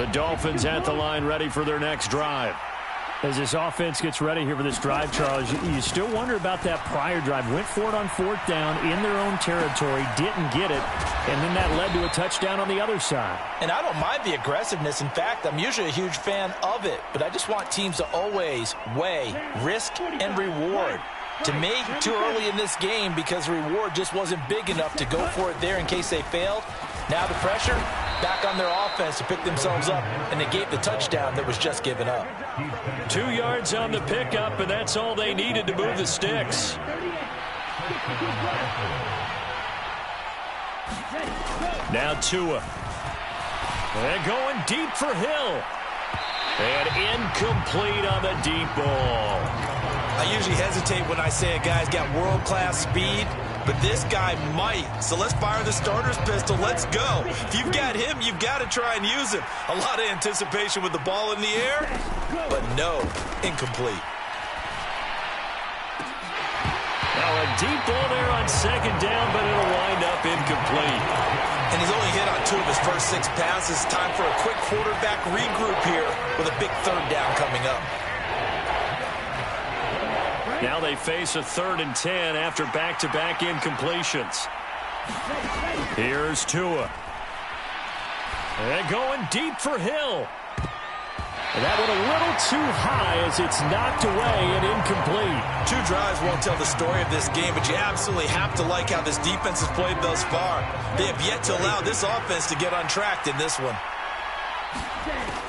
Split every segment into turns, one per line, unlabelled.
The Dolphins at the line ready for their next drive. As this offense gets ready here for this drive, Charles, you still wonder about that prior drive. Went for it on 4th down in their own territory, didn't get it, and then that led to a touchdown on the other side.
And I don't mind the aggressiveness. In fact, I'm usually a huge fan of it, but I just want teams to always weigh risk and reward. To me, too early in this game because the reward just wasn't big enough to go for it there in case they failed. Now the pressure back on their offense to pick themselves up, and they gave the touchdown that was just given up.
2 yards on the pickup, and that's all they needed to move the sticks. Now Tua. They're going deep for Hill. And incomplete on the deep ball.
I usually hesitate when I say a guy's got world-class speed, but this guy might. So let's fire the starter's pistol. Let's go. If you've got him, you've got to try and use him. A lot of anticipation with the ball in the air, but no, incomplete.
Now a deep ball there on 2nd down, but it'll wind up incomplete.
And he's only hit on 2 of his first 6 passes. Time for a quick quarterback regroup here with a big 3rd down coming up.
Now they face a 3rd and 10 after back-to-back incompletions. Here's Tua. They're going deep for Hill. And that went a little too high as it's knocked away and incomplete.
2 drives won't tell the story of this game, but you absolutely have to like how this defense has played thus far. They have yet to allow this offense to get untracked in this one.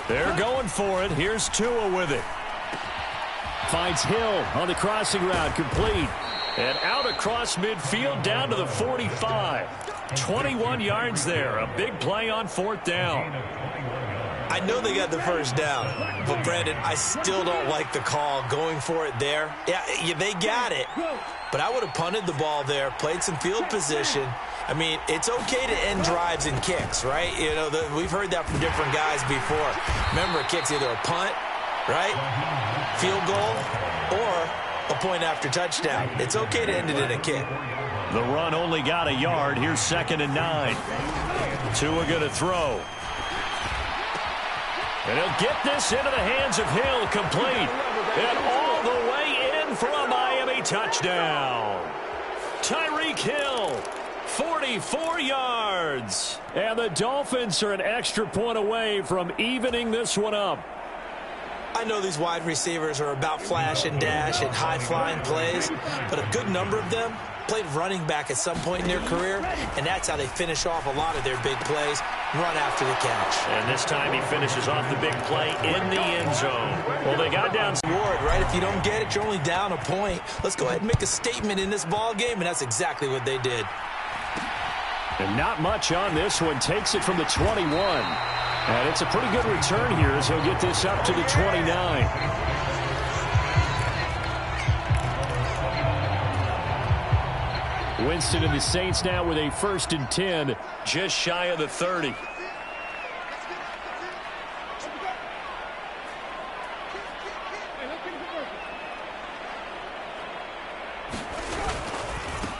They're going for it. Here's Tua with it. Finds Hill on the crossing route, complete. And out across midfield down to the 45. 21 yards there. A big play on 4th down.
I know they got the first down, but Brandon, I still don't like the call going for it there. Yeah, they got it, but I would have punted the ball there, played some field position. I mean, it's okay to end drives and kicks, right? You know, we've heard that from different guys before. Remember, a kick's either a punt, right, field goal, or a point after touchdown. It's okay to end it in a kick.
The run only got a yard. Here's 2nd and 9. Tua going to throw. And he'll get this into the hands of Hill, complete. And all the way in for a Miami touchdown. Tyreek Hill, 44 yards. And the Dolphins are an extra point away from evening this one up.
I know these wide receivers are about flash and dash and high-flying plays, but a good number of them played running back at some point in their career, and that's how they finish off a lot of their big plays, run after the catch.
And this time he finishes off the big play in the end zone. Well, they got down.
Ward, right? If you don't get it, you're only down a point. Let's go ahead and make a statement in this ball game, and that's exactly what they did.
And not much on this one. Takes it from the 21. And it's a pretty good return here as he'll get this up to the 29. Winston and the Saints now with a 1st and 10, just shy of the 30.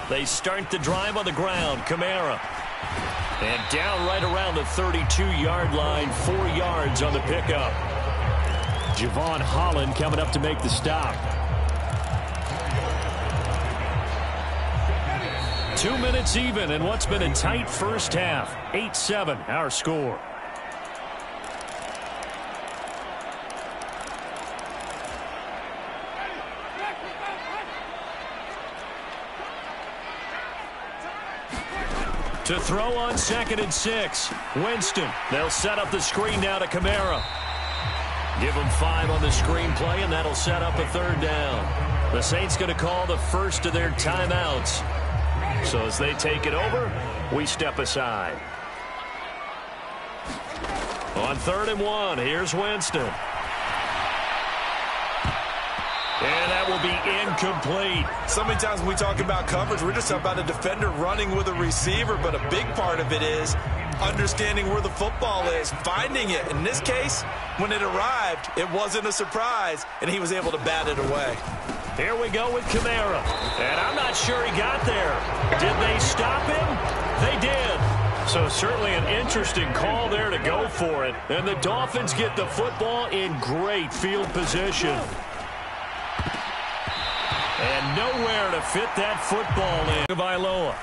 They start the drive on the ground. Kamara. And down right around the 32-yard line, 4 yards on the pickup. Javon Holland coming up to make the stop. 2 minutes even in what's been a tight first half. 8-7 our score. To throw on 2nd and 6. Winston. They'll set up the screen now to Kamara. Give them 5 on the screen play, and that'll set up a 3rd down. The Saints going to call the first of their timeouts. So as they take it over, we step aside. On 3rd and 1, here's Winston. And that will be incomplete.
So many times when we talk about coverage, we're just about a defender running with a receiver, but a big part of it is understanding where the football is, finding it. In this case, when it arrived, it wasn't a surprise, and he was able to bat it away.
Here we go with Kamara. And I'm not sure he got there. Did they stop him? They did. So certainly an interesting call there to go for it. And the Dolphins get the football in great field position. And nowhere to fit that football in. Iloa.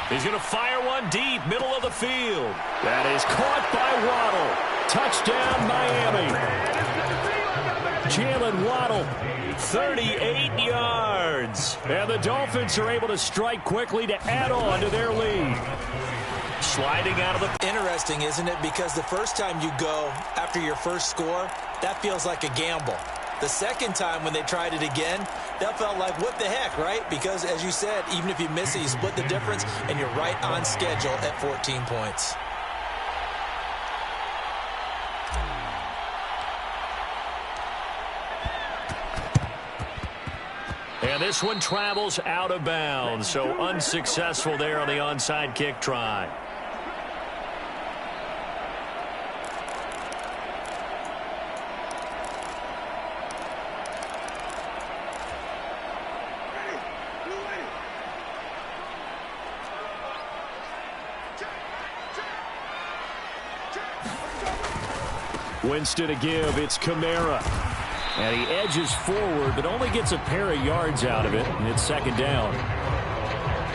He's going to fire one deep, middle of the field. That is caught by Waddle. Touchdown, Miami. Jalen Waddle, 38 yards. And the Dolphins are able to strike quickly to add on to their lead. Sliding out of the...
Interesting, isn't it? Because the first time you go after your first score, that feels like a gamble. The second time when they tried it again, that felt like, what the heck, right? Because, as you said, even if you miss it, you split the difference, and you're right on schedule at 14 points.
And this one travels out of bounds, so unsuccessful there on the onside kick try. Winston to give. It's Kamara. And he edges forward, but only gets a pair of yards out of it, and it's second down.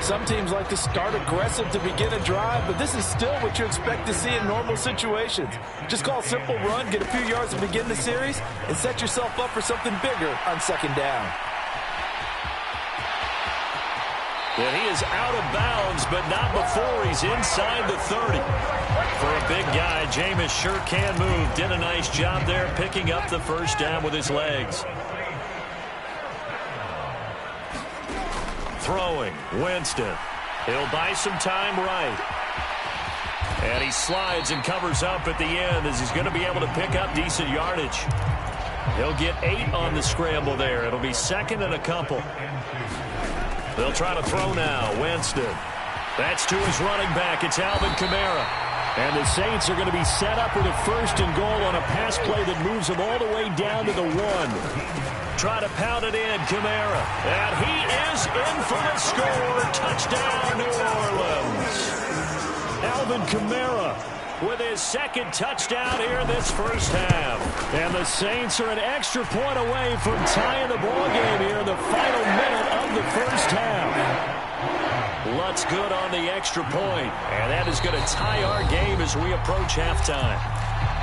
Some teams like to start aggressive to begin a drive, but this is still what you expect to see in normal situations. Just call a simple run, get a few yards to begin the series, and set yourself up for something bigger on second down.
And he is out of bounds, but not before he's inside the 30. For a big guy, Jameis sure can move. Did a nice job there picking up the first down with his legs. Throwing, Winston. He'll buy some time right. And he slides and covers up at the end as he's going to be able to pick up decent yardage. He'll get 8 on the scramble there. It'll be second and a couple. They'll try to throw now. Winston. That's to his running back. It's Alvin Kamara. And the Saints are going to be set up with a first and goal on a pass play that moves them all the way down to the 1. Try to pound it in, Kamara. And he is in for the score. Touchdown, New Orleans. Alvin Kamara with his second touchdown here in this first half. And the Saints are an extra point away from tying the ball game here in the final minute of the first half. Lutz good on the extra point, and that is going to tie our game as we approach halftime.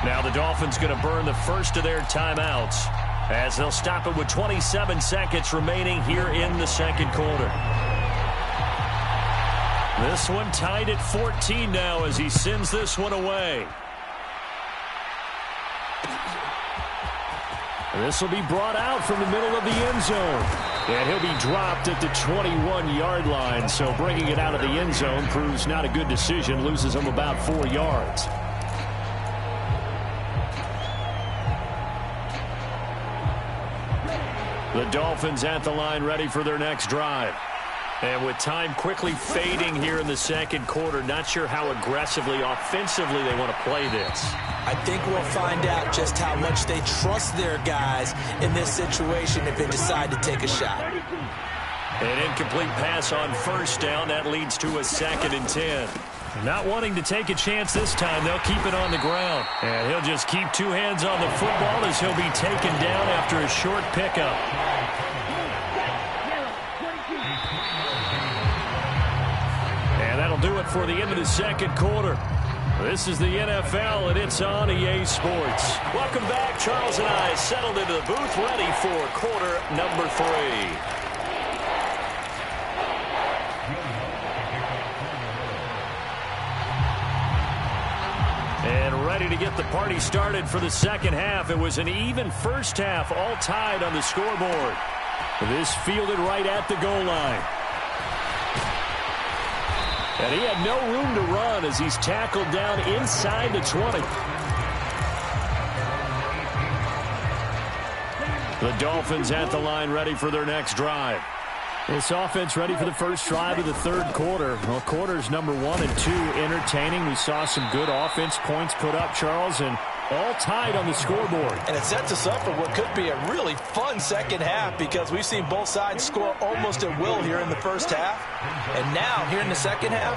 Now the Dolphins going to burn the first of their timeouts as they'll stop it with 27 seconds remaining here in the second quarter. This one tied at 14 now as he sends this one away. This will be brought out from the middle of the end zone. And he'll be dropped at the 21-yard line. So bringing it out of the end zone proves not a good decision. Loses him about 4 yards. The Dolphins at the line ready for their next drive. And with time quickly fading here in the second quarter, not sure how aggressively, offensively they want to play this.
I think we'll find out just how much they trust their guys in this situation if they decide to take a shot.
An incomplete pass on first down. That leads to a 2nd and 10. Not wanting to take a chance this time, they'll keep it on the ground. And he'll just keep 2 hands on the football as he'll be taken down after a short pickup. That'll do it for the end of the second quarter. This is the NFL, and it's on EA Sports. Welcome back. Charles and I settled into the booth, ready for quarter number 3. And ready to get the party started for the second half. It was an even first half, all tied on the scoreboard. This fielded right at the goal line. And he had no room to run as he's tackled down inside the 20. The Dolphins at the line ready for their next drive. This offense ready for the first drive of the third quarter. Well, quarters number 1 and 2 entertaining. We saw some good offense points put up, Charles, and all tied on the scoreboard.
And it sets us up for what could be a really fun second half because we've seen both sides score almost at will here in the first half. And now, here in the second half,